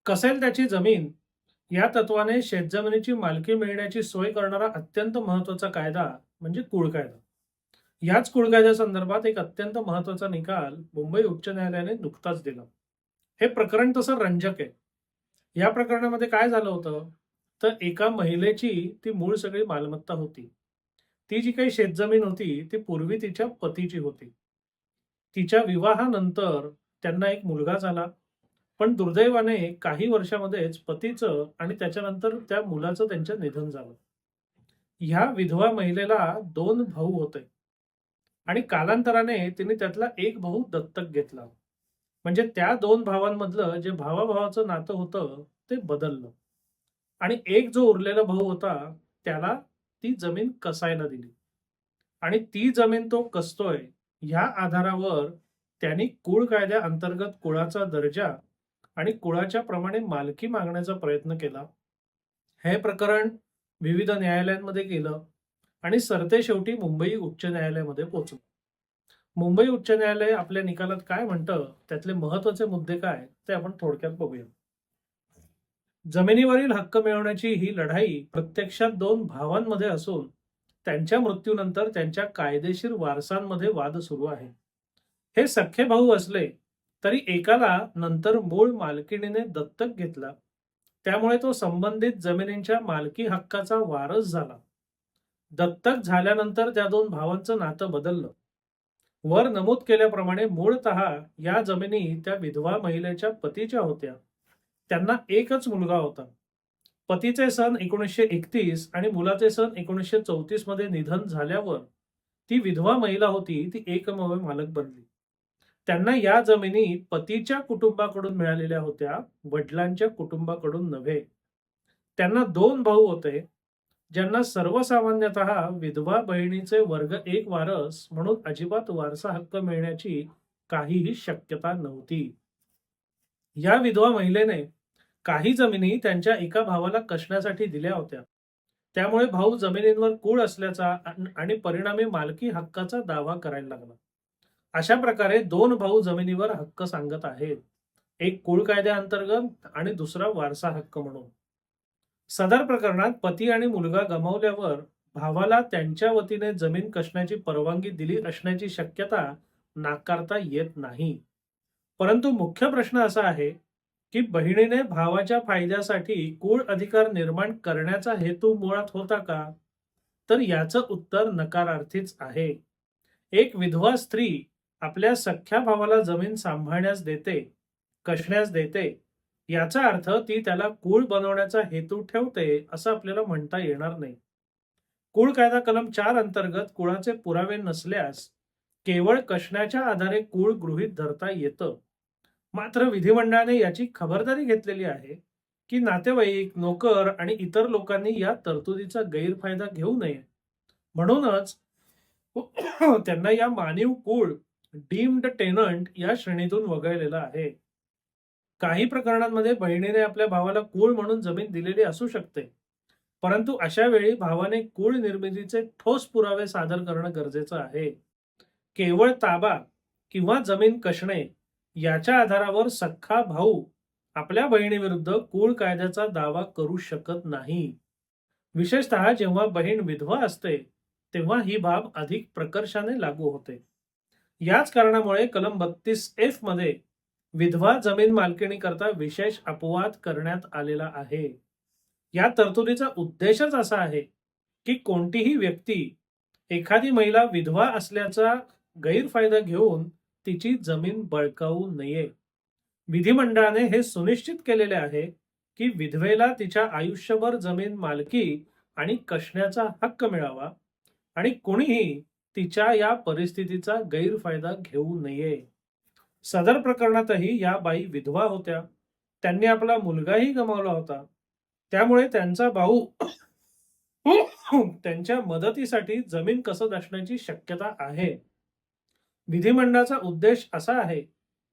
कसेल त्याची जमीन या तत्वाने शेतजमिनीची मालकी मिळण्याची सोय करणारा अत्यंत महत्वाचा कायदा म्हणजे कुळ कायदा. याच कुळ कायद्यासंदर्भात एक अत्यंत महत्वाचा निकाल मुंबई उच्च न्यायालयाने नुकताच दिला. हे प्रकरण तसं रंजक आहे. या प्रकरणामध्ये काय झालं होतं, तर एका महिलेची ती मूळ सगळी मालमत्ता होती. ती जी काही शेतजमीन होती ती पूर्वी तिच्या पतीची होती. तिच्या विवाहानंतर त्यांना एक मुलगा झाला. पण दुर्दैवाने काही वर्षामध्येच पतीचं आणि त्याच्यानंतर त्या मुलाचं त्यांचं निधन झालं. ह्या विधवा महिलेला 2 भाऊ होते आणि कालांतराने तिने त्यातला एक भाऊ दत्तक घेतला. म्हणजे त्या 2 भावांमधलं जे भावाभावाचं नातं होतं ते बदललं आणि एक जो उरलेला भाऊ होता त्याला ती जमीन कसायला दिली आणि ती जमीन तो कसतोय ह्या आधारावर त्यांनी कुळ कायद्याअंतर्गत कुळाचा दर्जा आणि कुळाच्या प्रमाणे मालकी मागण्याचा प्रयत्न केला. हे प्रकरण विविध न्यायालयांमध्ये गेलं आणि सरतेशेवटी मुंबई उच्च न्यायालयामध्ये पोहोचलं. मुंबई उच्च न्यायालय आपल्या निकालात काय म्हणतं, त्यातले महत्वाचे मुद्दे काय ते आपण थोडक्यात बघूया. जमिनीवरील हक्क मिळवण्याची ही लढाई प्रत्यक्षात 2 भावांमध्ये असून त्यांच्या मृत्यूनंतर त्यांच्या कायदेशीर वारसांमध्ये वाद सुरू आहे. हे सख्खे भाऊ असले तरी एकाला नंतर मूळ मालकिणीने दत्तक घेतला, त्यामुळे तो संबंधित जमिनींच्या मालकी हक्काचा वारस झाला. दत्तक झाल्यानंतर त्या 2 भावांचं नातं बदललं. वर नमूद केल्याप्रमाणे मूळतः या जमिनी त्या विधवा महिलेच्या पतीच्या होत्या. त्यांना एकच मुलगा होता. पतीचे सन 1931 आणि मुलाचे सन 1934 मध्ये निधन झाल्यावर ती विधवा महिला होती ती एकमेव मालक बनली. त्यांना या जमिनी पतीच्या कुटुंबाकडून मिळालेल्या होत्या, वडिलांच्या कुटुंबाकडून नव्हे. त्यांना 2 भाऊ होते, ज्यांना सर्वसामान्यतः विधवा बहिणीचे वर्ग 1 वारस म्हणून अजिबात वारसा हक्क मिळण्याची काहीही शक्यता नव्हती. या विधवा महिलेने काही जमिनी त्यांच्या एका भावाला कसण्यासाठी दिल्या होत्या. त्यामुळे भाऊ जमिनींवर कुळ असल्याचा आणि परिणामी मालकी हक्काचा दावा करायला लागला. अशा प्रकारे 2 भाऊ जमिनीवर हक्क सांगत आहेत. एक कुळ कायद्याअंतर्गत आणि दुसरा वारसा हक्क म्हणून. सदर प्रकरणात पती आणि मुलगा गमावल्यावर भावाला त्यांच्या वतीने जमीन कसण्याची परवानगी दिली असण्याची शक्यता नाकारता येत नाही. परंतु मुख्य प्रश्न असा आहे की बहिणीने भावाच्या फायद्यासाठी कुळ अधिकार निर्माण करण्याचा हेतू मुळात होता का? तर याचं उत्तर नकारार्थीच आहे. एक विधवा स्त्री आपल्या सख्ख्या भावाला जमीन सांभाळण्यास देते, कसण्यास देते, याचा अर्थ ती त्याला कुळ बनवण्याचा हेतू ठेवते असं आपल्याला म्हणता येणार नाही. कुळ कायदा कलम 4 अंतर्गत कुळाचे पुरावे नसल्यास केवळ कसण्याच्या आधारे कुळ गृहीत धरता येतं. मात्र विधिमंडळाने याची खबरदारी घेतलेली आहे की नातेवाईक, नोकर आणि इतर लोकांनी या तरतुदीचा गैरफायदा घेऊ नये. म्हणूनच त्यांना या मानीव कुळ डीम्ड टेनंट या श्रेणीतून वगळलेला आहे. काही प्रकरणांमध्ये बहिणीने आपल्या भावाला कुळ म्हणून जमीन दिलेली असू शकते, परंतु अशा वेळी भावाने कुळ निर्मितीचे ठोस पुरावे सादर करणं गरजेचं आहे. केवळ ताबा किंवा जमीन कसणे याच्या आधारावर सख्खा भाऊ आपल्या बहिणीविरुद्ध कुळ कायद्याचा दावा करू शकत नाही. विशेषतः जेव्हा बहीण विधवा असते तेव्हा ही बाब अधिक प्रकर्षाने लागू होते. याच कारणामुळे कलम 32F मध्ये विधवा जमीन मालकीणी करता विशेष अपवाद करण्यात आलेला आहे. या तरतुदीचा उद्देशच असा आहे की कोणतीही व्यक्ती एखादी महिला विधवा असल्याचा गैरफायदा घेऊन तिची जमीन बळकावू नये. विधिमंडळाने हे सुनिश्चित केलेले आहे की विधवेला तिच्या आयुष्यभर जमीन मालकी आणि कसण्याचा हक्क मिळावा आणि कोणीही तिच्या या परिस्थितीचा गैरफायदा घेऊ नये. सदर प्रकरणातही या बाई विधवा होत्या. त्यांनी आपला मुलगाही गमावला होता. त्यामुळे त्यांचा भाऊ त्यांच्या मदतीसाठी जमीन कसत असण्याची शक्यता आहे. विधिमंडळाचा उद्देश असा आहे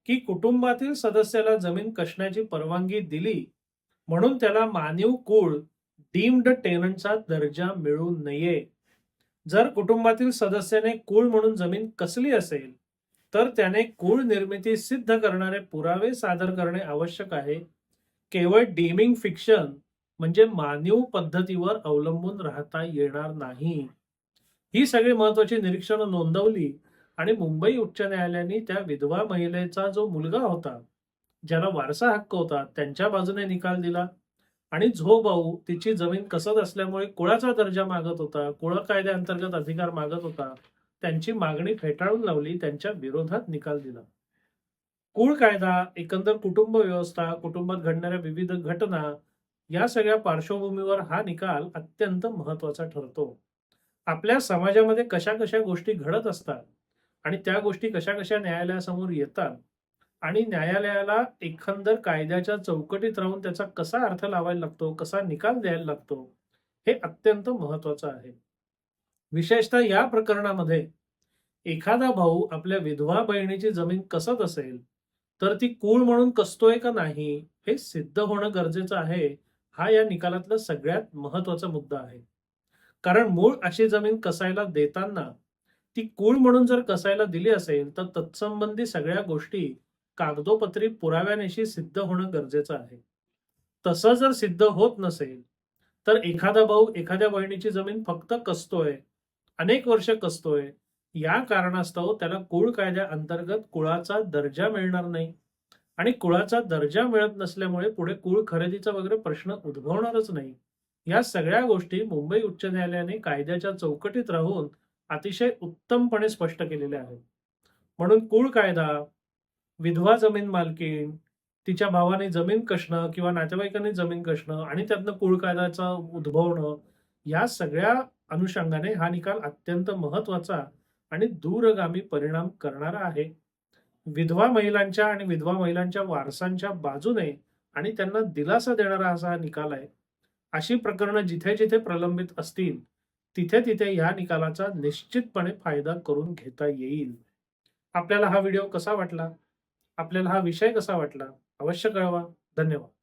की कुटुंबातील सदस्याला जमीन कसण्याची परवानगी दिली म्हणून त्याला मानीव कुळ डीम्ड टेनंटचा दर्जा मिळू नये. जर कुटुंबातील सदस्याने कुळ म्हणून जमीन कसली असेल तर त्याने कुळ निर्मिती सिद्ध करणारे पुरावे सादर करणे आवश्यक आहे केवळ डीमिंग फिक्शन म्हणजे मानव पद्धतीवर अवलंबून राहता येणार नाही. ही सगळी महत्वाची निरीक्षणं नोंदवली आणि मुंबई उच्च न्यायालयाने त्या विधवा महिलेचा जो मुलगा होता, ज्याला वारसा हक्क होता, त्यांच्या बाजूने निकाल दिला आणि जो भाऊ तिची जमीन कसत असल्यामुळे कुळाचा दर्जा मागत होता, कुळ कायद्याअंतर्गत अधिकार मागत होता, त्यांची मागणी फेटाळून लावली, त्यांच्या विरोधात निकाल दिला. कुळ कायदा, एकंदर कुटुंब व्यवस्था, कुटुंबात घडणाऱ्या विविध घटना, या सगळ्या पार्श्वभूमीवर हा निकाल अत्यंत महत्वाचा ठरतो. आपल्या समाजामध्ये कशा-कशा गोष्टी घडत असतात आणि त्या गोष्टी कशा-कशा न्यायालयासमोर येतात आणि न्यायालयाला एकंदर कायद्याच्या चौकटीत राहून त्याचा कसा अर्थ लावायला लागतो, कसा निकाल द्यायला लागतो, हे अत्यंत महत्वाचं आहे. विशेषतः या प्रकरणामध्ये एखादा भाऊ आपल्या विधवा बहिणीची जमीन कसत असेल, तर ती कूळ म्हणून कसतोय का नाही, हे सिद्ध होणं गरजेचं आहे. हा या निकालातला सगळ्यात महत्वाचा मुद्दा आहे. कारण मूळ अशी जमीन कसायला देताना ती कूळ म्हणून जर कसायला दिली असेल, तर तत्संबंधी सगळ्या गोष्टी कागदोपत्री पुराव्यानिशी सिद्ध होणं गरजेचं आहे. तसं जर सिद्ध होत नसेल, तर एखादा भाऊ एखाद्या बहिणीची जमीन फक्त कसतोय, अनेक वर्ष कसतोय, या कारणास्तव त्याला कुळ कायद्याअंतर्गत कुळाचा दर्जा मिळणार नाही आणि कुळाचा दर्जा मिळत नसल्यामुळे पुढे कुळ खरेदीचा वगैरे प्रश्न उद्भवणारच नाही. या सगळ्या गोष्टी मुंबई उच्च न्यायालयाने कायद्याच्या चौकटीत राहून अतिशय उत्तमपणे स्पष्ट केलेल्या आहेत. म्हणून कुळ कायदा, विधवा जमीन मालकीण, तिच्या भावाने जमीन कसणं किंवा नातेवाईकांनी जमीन कसणं आणि त्यातनं कुळ कायद्याचा उद्भवणं, या सगळ्या अनुषंगाने हा निकाल अत्यंत महत्वाचा आणि दूरगामी परिणाम करणारा आहे. विधवा महिलांच्या आणि विधवा महिलांच्या वारसांच्या बाजूने आणि त्यांना दिलासा देणारा असा हा निकाल आहे. अशी प्रकरणं जिथे-जिथे प्रलंबित असतील, तिथे-तिथे या निकालाचा निश्चितपणे फायदा करून घेता येईल. आपल्याला हा व्हिडिओ कसा वाटला? आपल्याला हा विषय कसा वाटला? अवश्य कळवा. धन्यवाद.